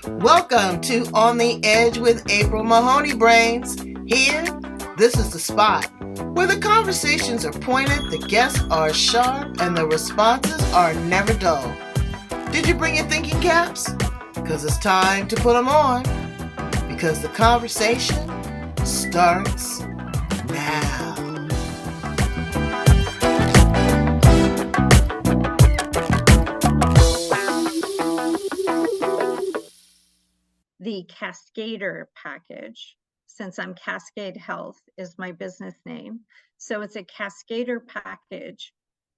Welcome to On the Edge with April Mahoney Brains. Here, this is the spot where the conversations are pointed, the guests are sharp, and the responses are never dull. Did you bring your thinking caps? Because it's time to put them on. Because the conversation starts now. The Cascader Package, since I'm Cascade Health is my business name. So it's a Cascader Package.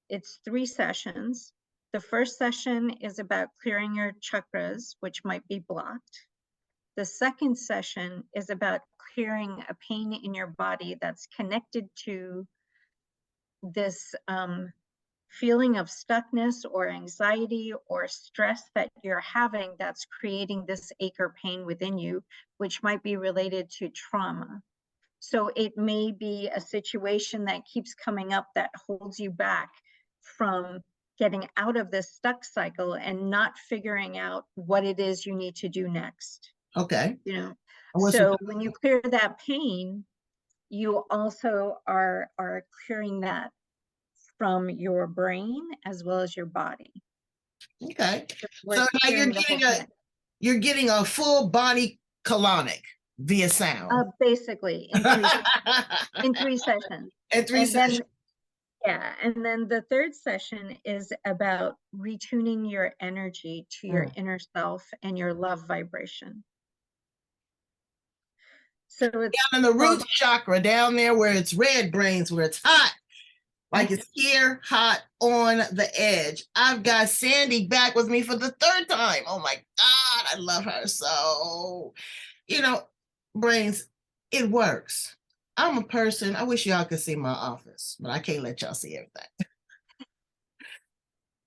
It's 3 sessions. The first session is about clearing your chakras, which might be blocked. The second session is about clearing a pain in your body that's connected to this feeling of stuckness or anxiety or stress that you're having that's creating this ache or pain within you, which might be related to trauma. So it may be a situation that keeps coming up that holds you back from getting out of this stuck cycle and not figuring out what it is you need to do next. Okay. So when you clear that pain, you also are clearing that from your brain as well as your body. Okay. So now you're getting a full body colonic via sound. Basically in 3 sessions. In 3 sessions. And then the third session is about retuning your energy to your inner self and your love vibration. So it's down in the root chakra, down there where it's red brains, where it's hot. Like it's here, hot on the edge. I've got Sandy back with me for the 3rd time. Oh my God, I love her so. Brains, it works. I'm a person, I wish y'all could see my office, but I can't let y'all see everything.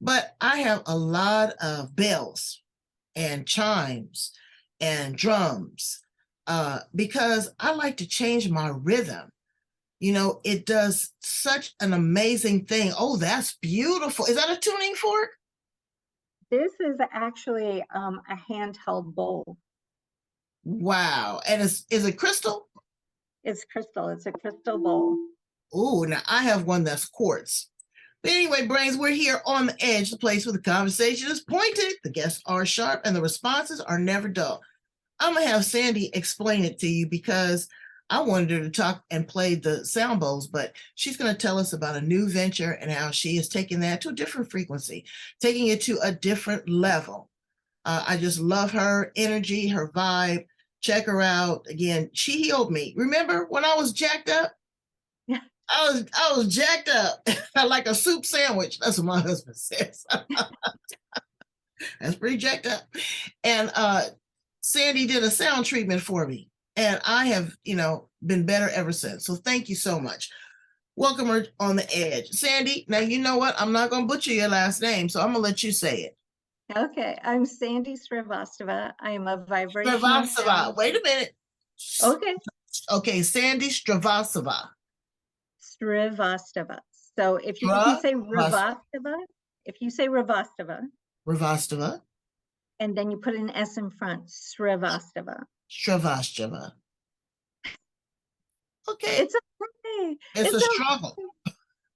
But I have a lot of bells and chimes and drums because I like to change my rhythm. It does such an amazing thing. Oh, that's beautiful. Is that a tuning fork? This is actually a handheld bowl. Wow. And is it crystal? It's crystal. It's a crystal bowl. Oh, now I have one that's quartz. But anyway, Brains, we're here on the edge, the place where the conversation is pointed, the guests are sharp, and the responses are never dull. I'm going to have Sandy explain it to you because I wanted her to talk and play the sound bowls, but she's going to tell us about a new venture and how she is taking that to a different frequency, taking it to a different level. I just love her energy, her vibe. Check her out. Again, she healed me. Remember when I was jacked up? Yeah. I was jacked up like a soup sandwich. That's what my husband says. That's pretty jacked up. And Sandy did a sound treatment for me. And I have, been better ever since. So thank you so much. Welcome her on the edge. Sandy, now you know what? I'm not going to butcher your last name, so I'm going to let you say it. Okay, I'm Sandy Srivastava. I am a vibrational Srivastava. Wait a minute. Okay, Sandy Srivastava. Srivastava. So if you say Srivastava, Srivastava. And then you put an S in front, Srivastava. Srivastava. Okay. It's okay. It's a struggle.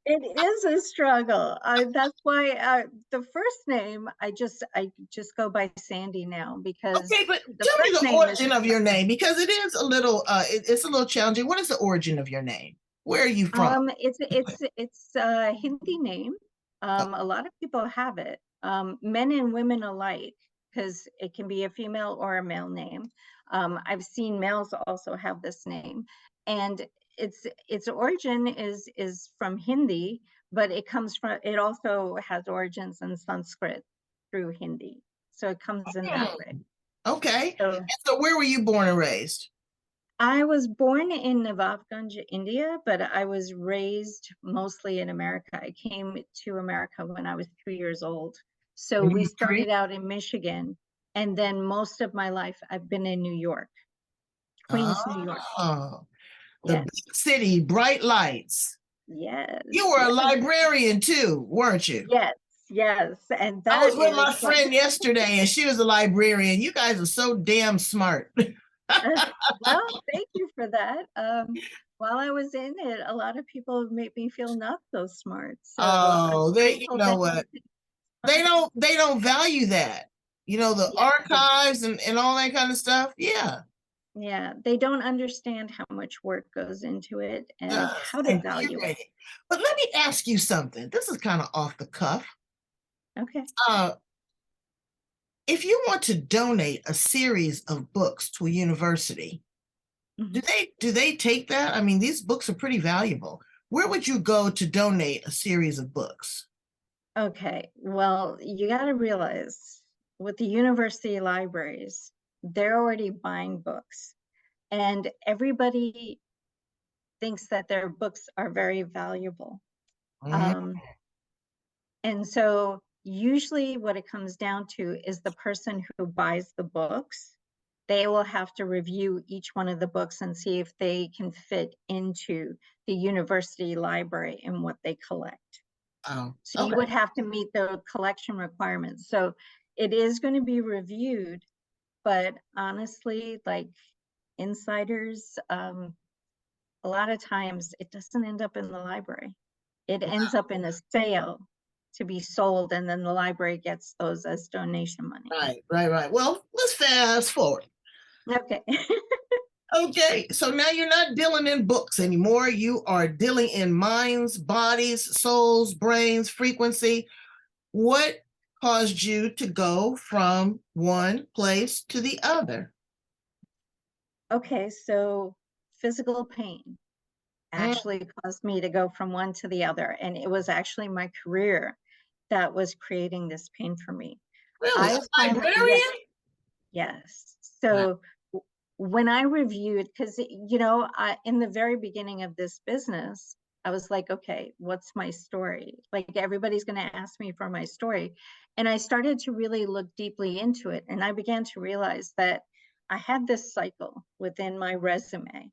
It is a struggle. That's why the first name I just go by Sandy now because. Okay, but tell me the origin of your name because it is a little it's a little challenging. What is the origin of your name? Where are you from? It's a Hindi name. A lot of people have it, men and women alike, because it can be a female or a male name. I've seen males also have this name, and its origin is from Hindi, but it also has origins in Sanskrit through Hindi. So it comes in that way. Okay. So where were you born and raised? I was born in Nawabganj, India, but I was raised mostly in America. I came to America when I was 2 years old. So we started out in Michigan, and then most of my life I've been in New York, Queens, New York. The big city, bright lights. Yes. You were a librarian too, weren't you? Yes. Yes, and I that was with is my like, friend yesterday and she was a librarian. You guys are so damn smart. well, thank you for that. While I was in it, a lot of people made me feel not so smart. So I'm Oh, you grateful know that what? you They don't value that. You know, the yeah, archives and all that kind of stuff. Yeah. yeah, they don't understand how much work goes into it and Does how to and value it. curating. But let me ask you something. This is kind of off the cuff. Okay. Uh, if you want to donate a series of books to a university, Mhm. do they take that? I mean, these books are pretty valuable. Where would you go to donate a series of books? Okay, well, you got to realize with the university libraries, they're already buying books, and everybody thinks that their books are very valuable. Mm, Um, and so usually what it comes down to is the person who buys the books, they will have to review each one of the books and see if they can fit into the university library and what they collect. oh, So you okay. would have to meet the collection requirements. So it is going to be reviewed, but honestly, like insiders, a lot of times it doesn't end up in the library. It ends up in a sale to be sold, and then the library gets those as donation money. Right. Well, let's fast forward. Okay. Okay, so now you're not dealing in books anymore. You are dealing in minds, bodies, souls, brains, frequency. What caused you to go from one place to the other? Okay, so physical pain Mm, actually caused me to go from one to the other, and it was actually my career that was creating this pain for me. really? I A finally, yes, librarian? yes. Wow. So when I reviewed, because in the very beginning of this business, I was like, okay, what's my story? Like everybody's going to ask me for my story. And I started to really look deeply into it. And I began to realize that I had this cycle within my resume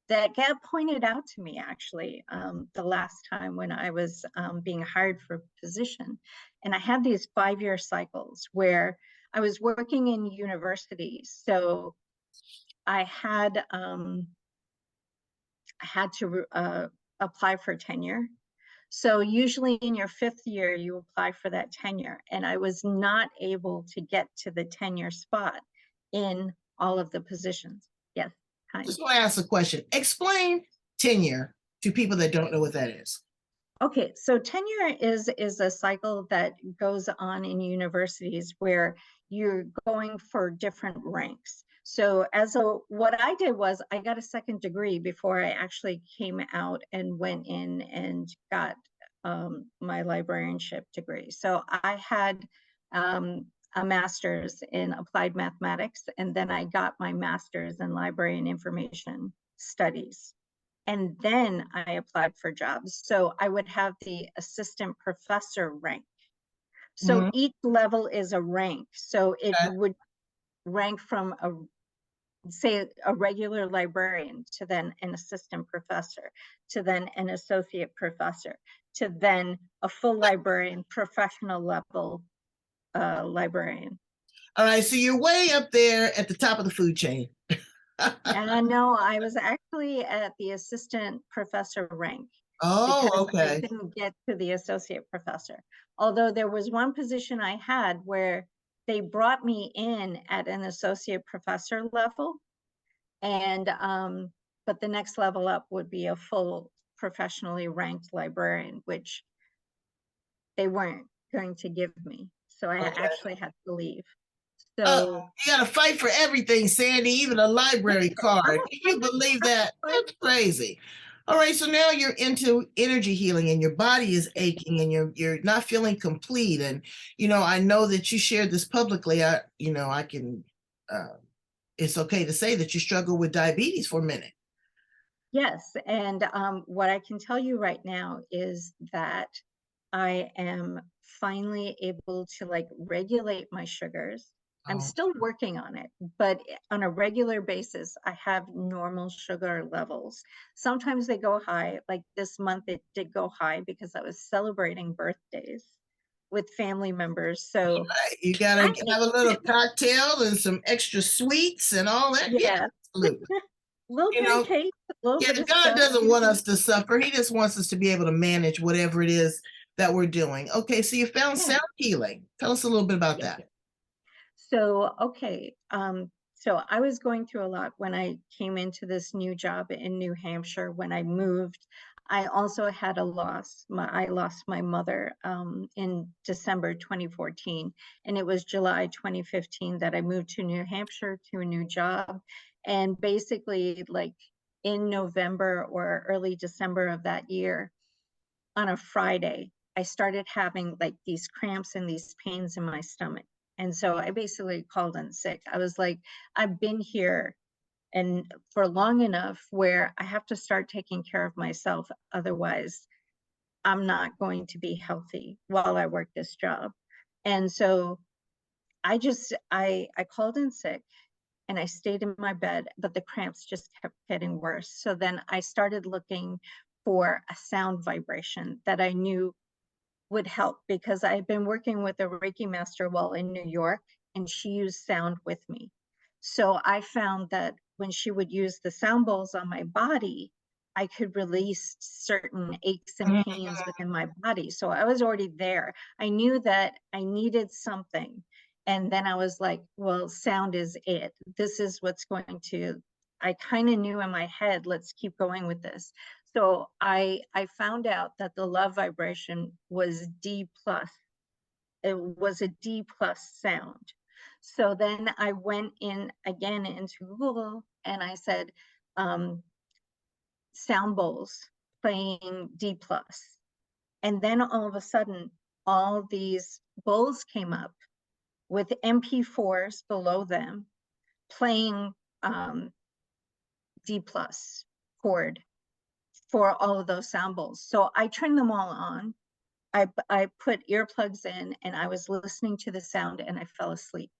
that got pointed out to me actually the last time when I was being hired for a position. And I had these 5-year cycles where I was working in universities. So I had to apply for tenure. So usually in your 5th year, you apply for that tenure. And I was not able to get to the tenure spot in all of the positions. Yes, Just kind. want to ask a question. Explain tenure to people that don't know what that is. Okay, so tenure is a cycle that goes on in universities where you're going for different ranks. So what I did was I got a second degree before I actually came out and went in and got my librarianship degree. So I had a master's in applied mathematics, and then I got my master's in library and information studies. And then I applied for jobs. So I would have the assistant professor rank. So Mhm. each level is a rank. So it Okay. would rank from say a regular librarian to then an assistant professor to then an associate professor to then a full librarian, professional level librarian. All right, so you're way up there at the top of the food chain. And no, I was actually at the assistant professor rank Oh, because I okay. couldn't get to the associate professor. Although there was one position I had where they brought me in at an associate professor level, and but the next level up would be a full professionally ranked librarian, which they weren't going to give me. So I Okay. actually had to leave. Uh, So you got to fight for everything, Sandy, even a library I'm card. a Can you believe that? fighter. That's crazy. All right, so now you're into energy healing and your body is aching and you're not feeling complete. And I know that you shared this publicly. I can it's okay to say that you struggle with diabetes for a minute. Yes, and what I can tell you right now is that I am finally able to like regulate my sugars. I'm Oh, still working on it, but on a regular basis, I have normal sugar levels. Sometimes they go high, like this month it did go high because I was celebrating birthdays. with family members. So Right. You gotta I have a little need cocktail and some extra sweets and all that. Yeah, yeah, absolutely. a little You bit of know, cake, a little yeah, bit of God stuff. doesn't want us to suffer. He just wants us to be able to manage whatever it is that we're doing. Okay, so you found Yeah. sound healing. Tell us a little bit about that. So, okay. So I was going through a lot when I came into this new job in New Hampshire. When I moved, I also had a loss. I lost my mother in December 2014, and it was July 2015 that I moved to New Hampshire to a new job. And basically, like in November or early December of that year, on a Friday, I started having like these cramps and these pains in my stomach. And so I basically called in sick. I was like, I've been here and for long enough where I have to start taking care of myself. Otherwise, I'm not going to be healthy while I work this job. And so I called in sick and I stayed in my bed, but the cramps just kept getting worse. So then I started looking for a sound vibration that I knew would help, because I had been working with a Reiki master while in New York, and she used sound with me. So I found that when she would use the sound bowls on my body, I could release certain aches and pains within my body. So I was already there. I knew that I needed something. And then I was like, well, sound is it. This is what's going to, I kind of knew in my head, let's keep going with this. So I found out that the love vibration was D plus. It was a D plus sound. So then I went in again into Google and I said, sound bowls playing D plus. And then all of a sudden, all these bowls came up with MP4s below them playing D plus chord for all of those sound bowls. So I turned them all on. I put earplugs in and I was listening to the sound and I fell asleep.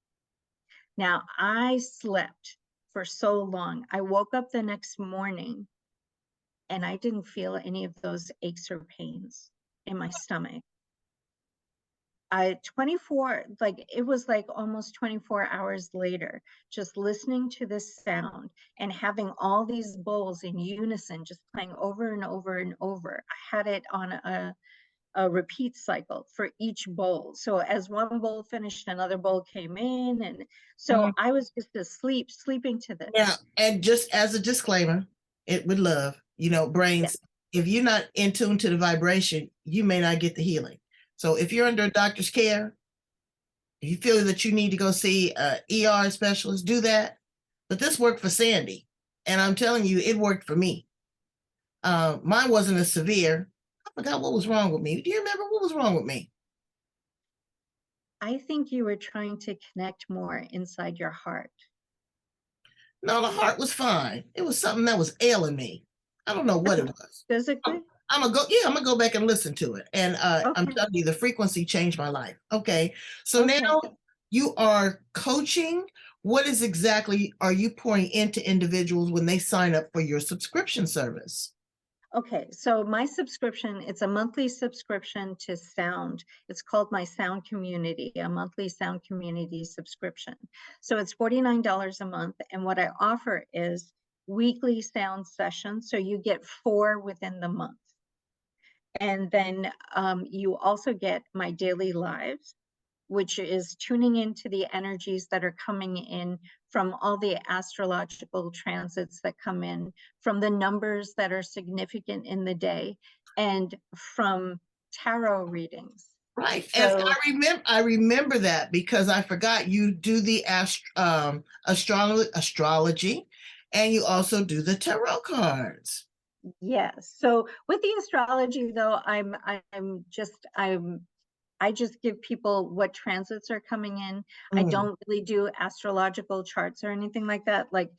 Now I slept for so long. I woke up the next morning and I didn't feel any of those aches or pains in my stomach. I 24, like it was like almost 24 hours later, just listening to this sound and having all these bowls in unison, just playing over and over and over. I had it on a repeat cycle for each bowl. So as one bowl finished, another bowl came in. And so I was just asleep, sleeping to this. Now, and just as a disclaimer, it with love, brains, if you're not in tune to the vibration, you may not get the healing. So if you're under a doctor's care, if you feel that you need to go see an ER specialist, do that. But this worked for Sandy. And I'm telling you, it worked for me. Mine wasn't as severe. I forgot what was wrong with me. Do you remember what was wrong with me? I think you were trying to connect more inside your heart. No, the heart was fine. It was something that was ailing me. I don't know what it was. Physically? I'm gonna go back and listen to it. And I'm telling you, the frequency changed my life. Okay. So now you are coaching. What is exactly are you pouring into individuals when they sign up for your subscription service? Okay, so my subscription, it's a monthly subscription to sound. It's called my sound community, a monthly sound community subscription. So it's $49 a month. And what I offer is weekly sound sessions. So you get 4 within the month. And then you also get my daily lives, which is tuning into the energies that are coming in from all the astrological transits that come in, from the numbers that are significant in the day, and from tarot readings. Right. So, and I remember that because I forgot you do the astrology and you also do the tarot cards. yes. So with the astrology though, I just give people what transits are coming in. I don't really do astrological charts or anything like that. Like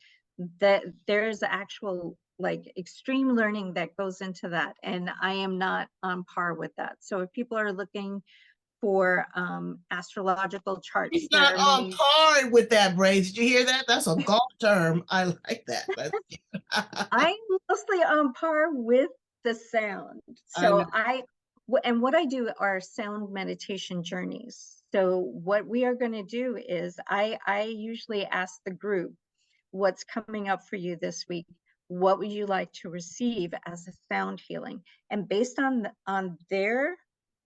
that, there's actual like extreme learning that goes into that, and I am not on par with that. So if people are looking for astrological charts, He's there not are on many. par with that, Brains. Did you hear that? That's a golf term. I like that. I'm mostly on par with the sound. I know. So And what I do are sound meditation journeys. So what we are going to do is I usually ask the group, what's coming up for you this week? What would you like to receive as a sound healing? And based on their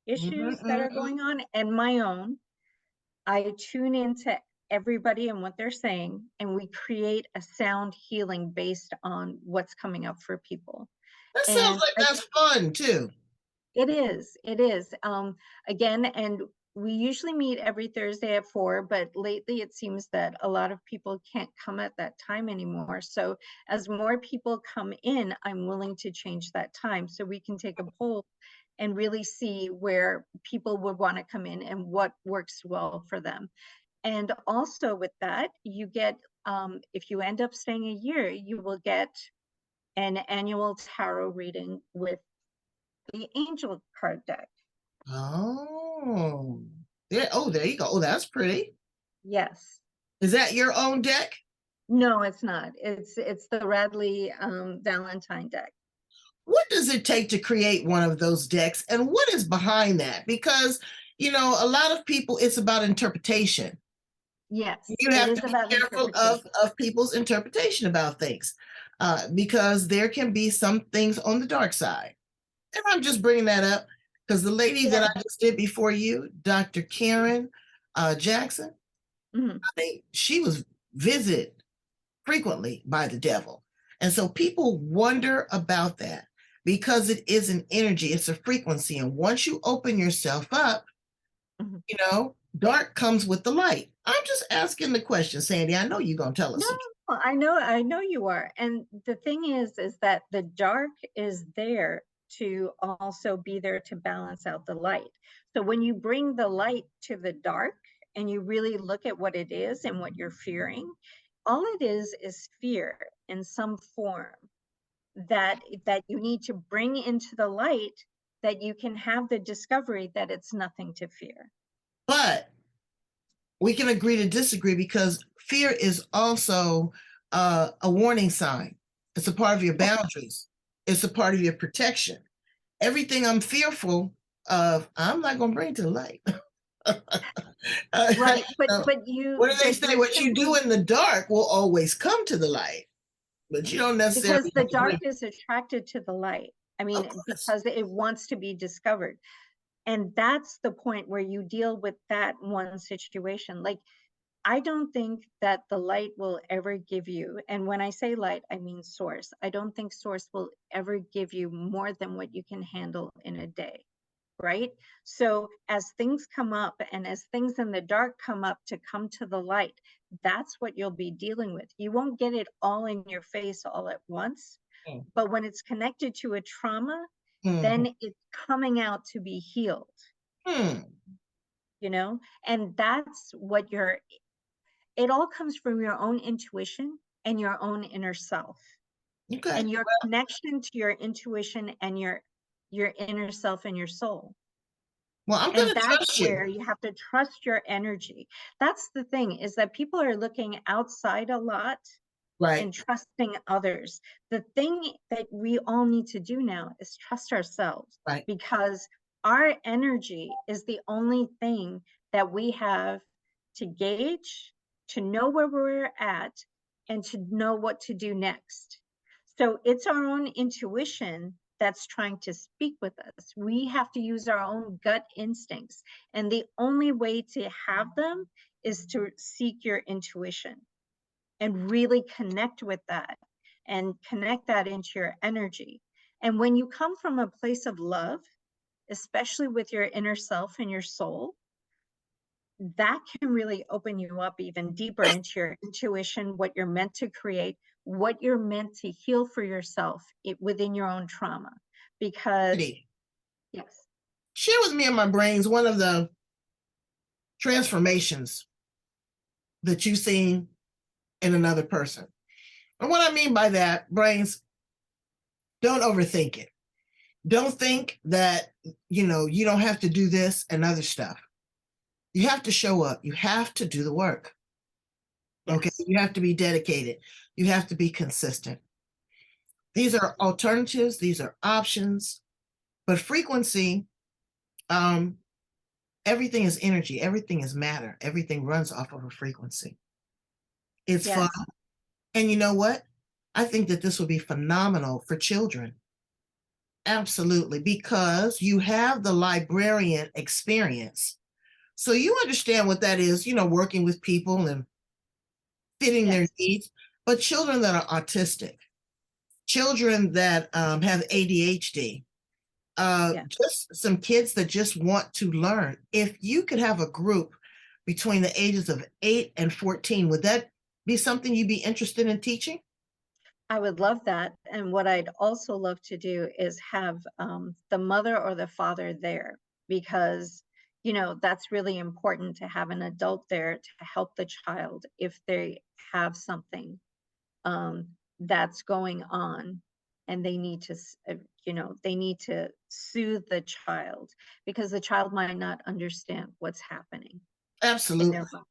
issues that are going on and my own, I tune into everybody and what they're saying, and we create a sound healing based on what's coming up for people. That sounds And like that's fun too. it is. It is. Again, and we usually meet every Thursday at 4, but lately it seems that a lot of people can't come at that time anymore. So as more people come in, I'm willing to change that time so we can take a poll and really see where people would want to come in and what works well for them. And also with that, you get, if you end up staying a year, you will get an annual tarot reading with the angel card deck. Oh, yeah. Oh, there you go. Oh, that's pretty. Yes. Is that your own deck? No, it's not. It's the Radley Valentine deck. What does it take to create one of those decks, and what is behind that? Because, a lot of people, it's about interpretation. Yes, You it have is to be about careful interpretation. of people's interpretation about things, because there can be some things on the dark side. And I'm just bringing that up because the lady that I just did before you, Dr. Karen Jackson, Mhm. she was visited frequently by the devil. And so people wonder about that because it is an energy, it's a frequency. And once you open yourself up, Mhm. dark comes with the light. I'm just asking the question, Sandy. I know you're going to tell us. No, I know you are. And the thing is that the dark is there to also be there to balance out the light. So when you bring the light to the dark and you really look at what it is and what you're fearing, all it is fear in some form that you need to bring into the light, that you can have the discovery that it's nothing to fear. But we can agree to disagree because fear is also a warning sign. It's a part of your boundaries. It's a part of your protection. Everything I'm fearful of, I'm not going to bring to the light. Right, but what do they say? What you do in the dark will always come to the light, but you don't necessarily. Because the dark is attracted to the light. I mean, because it wants to be discovered. And that's the point where you deal with that one situation. Like, I don't think that the light will ever give you, and when I say light, I mean source. I don't think source will ever give you more than what you can handle in a day, right? So as things come up and as things in the dark come up to come to the light, that's what you'll be dealing with. You won't get it all in your face all at once, but when it's connected to a trauma, then it's coming out to be healed. And that's what it all comes from your own intuition and your own inner self. Okay. And your connection to your intuition and your inner self and your soul. Well, I'm going to trust you. Where you have to trust your energy. That's the thing, is that people are looking outside a lot, right, and trusting others. The thing that we all need to do now is trust ourselves, right? Because our energy is the only thing that we have to gauge, to know where we're at, and to know what to do next. So it's our own intuition that's trying to speak with us. We have to use our own gut instincts. And the only way to have them is to seek your intuition and really connect with that and connect that into your energy. And when you come from a place of love, especially with your inner self and your soul, that can really open you up even deeper into your intuition, what you're meant to create, what you're meant to heal for yourself within your own trauma. Because, yes. Share with me in my brains one of the transformations that you've seen in another person. And what I mean by that, brains, don't overthink it. Don't think that, you don't have to do this and other stuff. You have to show up. You have to do the work. Yes. Okay. You have to be dedicated. You have to be consistent. These are alternatives. These are options. But frequency Everything is energy, everything is matter, everything runs off of a frequency. It's fun. Yes. And you know what? I think that this will be phenomenal for children. Absolutely, because you have the librarian experience. So you understand what that is, working with people and fitting their Yes. needs. But children that are autistic, children that have ADHD, Yes. just some kids that just want to learn. If you could have a group between the ages of 8 and 14, would that be something you'd be interested in teaching? I would love that. And what I'd also love to do is have the mother or the father there, because, that's really important to have an adult there to help the child if they have something um, that's going on, and they need to, they need to soothe the child, because the child might not understand what's happening in Absolutely. their mind at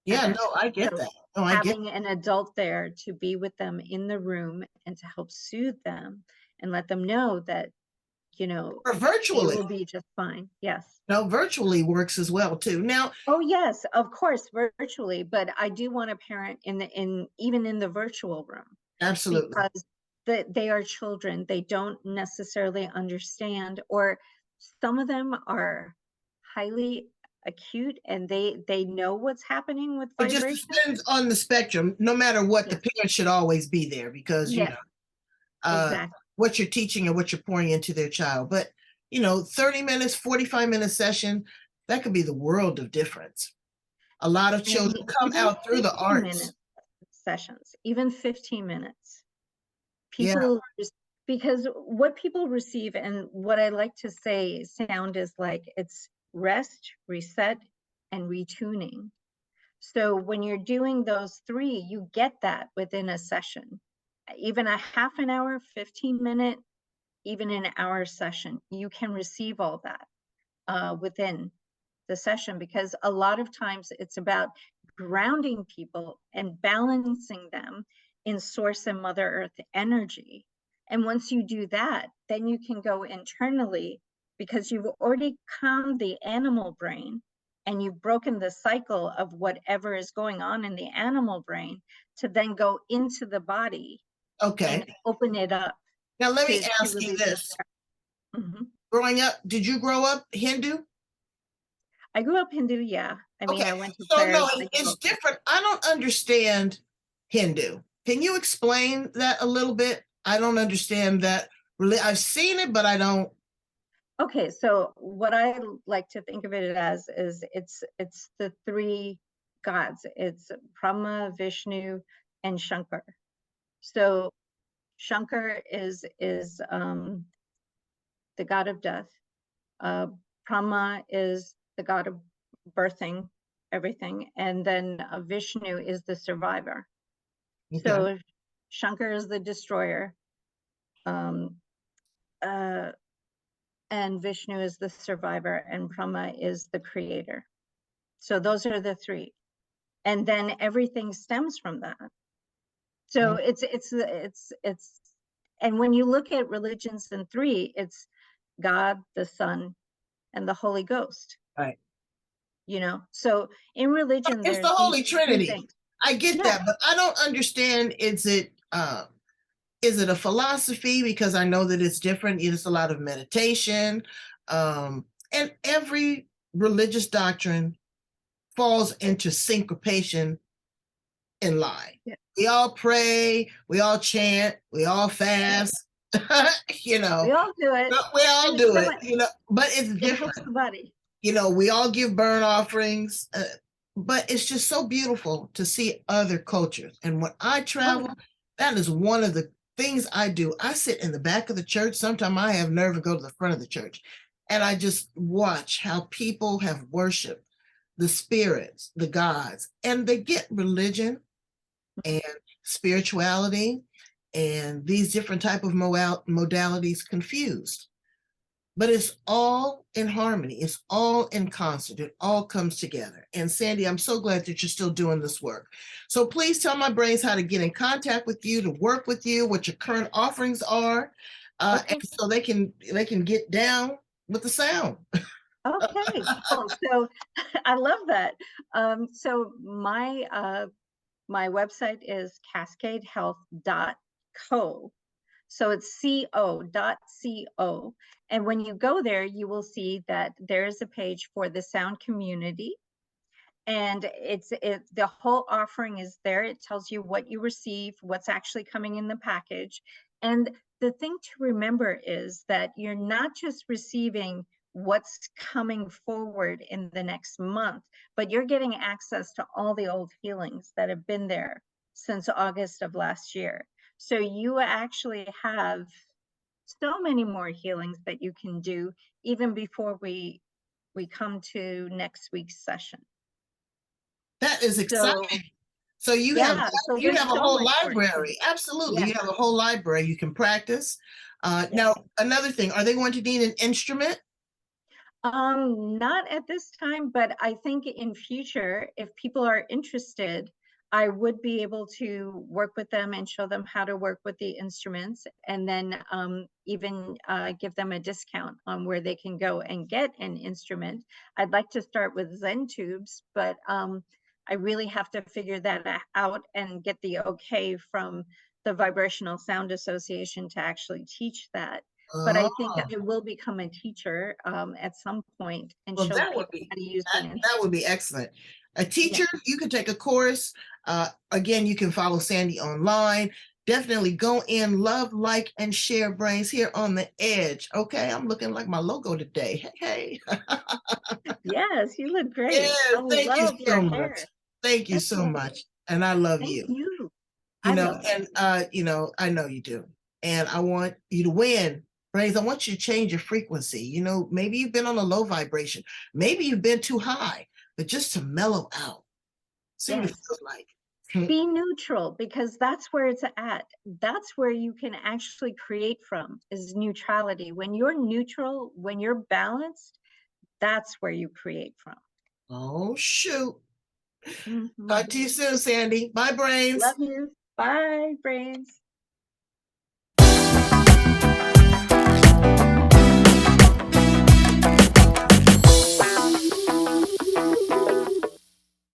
Yeah, that no, I time. get So that. No, I get having an adult there to be with them in the room and to help soothe them and let them know that, or they virtually. will be just fine. Yes. No, virtually works as well too. Now, Oh, yes, of course, virtually, but I do want a parent even in the virtual room, absolutely. because they are children. They don't necessarily understand, or some of them are highly acute and they know what's happening with It just vibration. depends on the spectrum. No matter what, the Yes. parent should always be there because, Yes, uh, exactly. what you're teaching and what you're pouring into their child. But, 30 minutes, 45-minute session, that could be the world of difference. A lot of And children come even out through the 15 arts. minute sessions, even 15 minutes. Yeah. People just, because what people receive, and what I like to say sound is like it's rest, reset, and retuning. So when you're doing those three, you get that within a session. Even a half an hour, 15-minute, even an hour session, you can receive all that within the session, because a lot of times it's about grounding people and balancing them in source and mother earth energy. And once you do that, then you can go internally, because you've already calmed the animal brain and you've broken the cycle of whatever is going on in the animal brain, to then go into the body Okay. and open it up Now let me to ask you release. this. Mhm. Growing up, did you grow up Hindu? I grew up Hindu, yeah. I mean, Okay. I went to So no, prayers. it's different. I don't understand Hindu. Can you explain that a little bit? I don't understand that. Really, I've seen it, but I don't. Okay, so what I like to think of it as is it's the three gods. It's Brahma, Vishnu, and Shankar. So Shankar is the god of death. Brahma is the god of birthing everything, and then Vishnu is the survivor. Okay. So Shankar is the destroyer. Um, uh, and Vishnu is the survivor, and Brahma is the creator. So those are the three, and then everything stems from that. So it's, and when you look at religions in three, it's God, the Son, and the Holy Ghost. Right. So in religion, It's the there's these Holy three Trinity. things. I get Yeah. that, but I don't understand. Is it a philosophy? Because I know that it's different. It's a lot of meditation. And every religious doctrine falls into syncopation in line. Yeah. We all pray, we all chant, we all fast, you We know, all do it, we all and do it, but it's it helps different. the body. We all give burnt offerings, but it's just so beautiful to see other cultures. And when I Oh, travel, that is one of the things I do. I sit in the back of the church. Sometimes I have nerve to go to the front of the church. And I just watch how people have worshiped the spirits, the gods, and they get religion and spirituality and these different type of modalities confused, but it's all in harmony, it's all in concert, it all comes together. And Sandy, I'm so glad that you're still doing this work. So please tell my brains how to get in contact with you, to work with you, what your current offerings are, okay. and so they can get down with the sound. Okay, cool. So I love that. So my website is cascadehealth.co. So it's co.co. And when you go there, you will see that there is a page for the sound community. And the whole offering is there. It tells you what you receive, what's actually coming in the package. And the thing to remember is that you're not just receiving what's coming forward in the next month, but you're getting access to all the old healings that have been there since August of last year. So you actually have so many more healings that you can do even before we come to next week's session. That is exciting. So So you have yeah, so you there's have a so whole much more to do. library. Absolutely. You Yes, have a whole library you can practice. yes. Now, another thing, are they going to need an instrument? Not at this time, but I think in future, if people are interested, I would be able to work with them and show them how to work with the instruments, and then even give them a discount on where they can go and get an instrument. I'd like to start with Zen tubes, but I really have to figure that out and get the okay from the Vibrational Sound Association to actually teach that. But I think Oh, I will become a teacher at some point and well, show that would people be how to use the that would instrument. be excellent. A Yeah. teacher, you can take a course. Again, you can follow Sandy online. Definitely go in, love, like, and share brains here on the edge. Okay, I'm looking like my logo today. Hey, hey. Yes, you look great. Yeah, I thank you love your so much. hair. Thank you That's so much. lovely. And I love Thank you. you. You I know, love you. and I know you do. And I want you to win. Brains, I want you to change your frequency. Maybe you've been on a low vibration. Maybe you've been too high, but just to mellow out. See what it Yes. feels like. Hmm. Be neutral, because that's where it's at. That's where you can actually create from, is neutrality. When you're neutral, when you're balanced, that's where you create from. Oh, shoot. Mhm. Talk to you soon, Sandy. Bye, brains. Love you. Bye, brains.